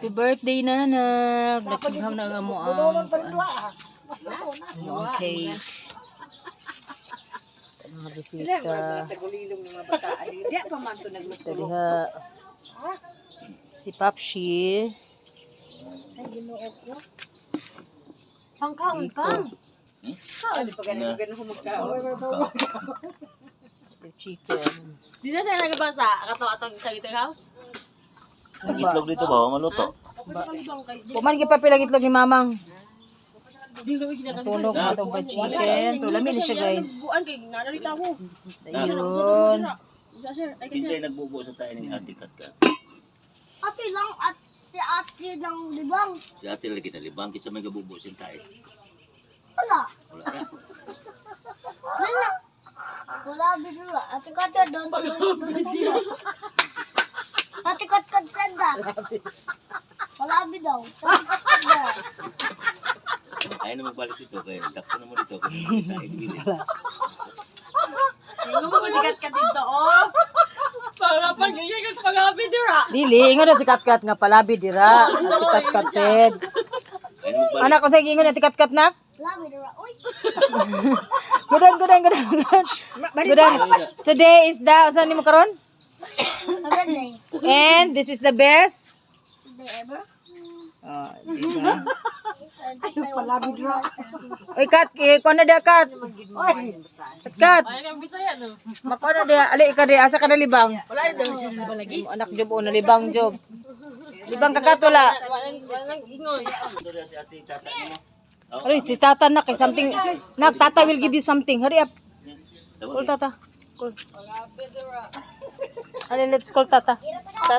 Happy birthday, nanak. Nakigham na mo ang cake. Mga bisita. Taliha. Si Papshi. Pangkaon pang. The chicken. Di na siya nagbasa kato-atong sa Little House. Itlog dito ba? Maluto. Puman papilang itlog ni Mamang. Di ko ginagamit. Nasunog na itong bad chicken. Pero lamin na siya, guys. Buan kay narita ko. Ayun. Kinsay nagbubo sa tayo ng ate Katkat. Ate lang at si ate lang libang. Si ate lagi na libang. Kisa may gabubo sa tayo. Wala. Wala na. Wala. Wala bidula. Ate kata doon. Ate kat senda. Wala bidaw. Ayaw na magbalik dito. Kaya dakto na mo dito. Kung tayo dito. Sino mo sikat ka dito, oh? Para pag ganyan kag pagabi dira. Dili, ingon na si Katkat nga palabi dira. Ati Katkat said. Ayaw na magbalik. Anak ko sa ingon ati Katkat nak. Wala bidula. Uy. Gudan. Gudan. Today is the, saan ni mo karon? Agad na eh. And this is the best. Hindi ever. Diba? Ayaw pala bidula. Oy, Kat, ko na dia, Kat. Kat, Ay kang Bisaya no. mako na dia. Ali ka dia, asa ka na libang? Wala din siya ba lagi. Anak job o na libang job. Libang ka, Kat, wala. Walang ingoy. Ito na si ate tata mo. Aray, si Tata nak, eh, something. Nak, Tata will give you something. Hurry up. Call Tata. Call. Pagabi dira. Hurry, let's call Tata. Tata.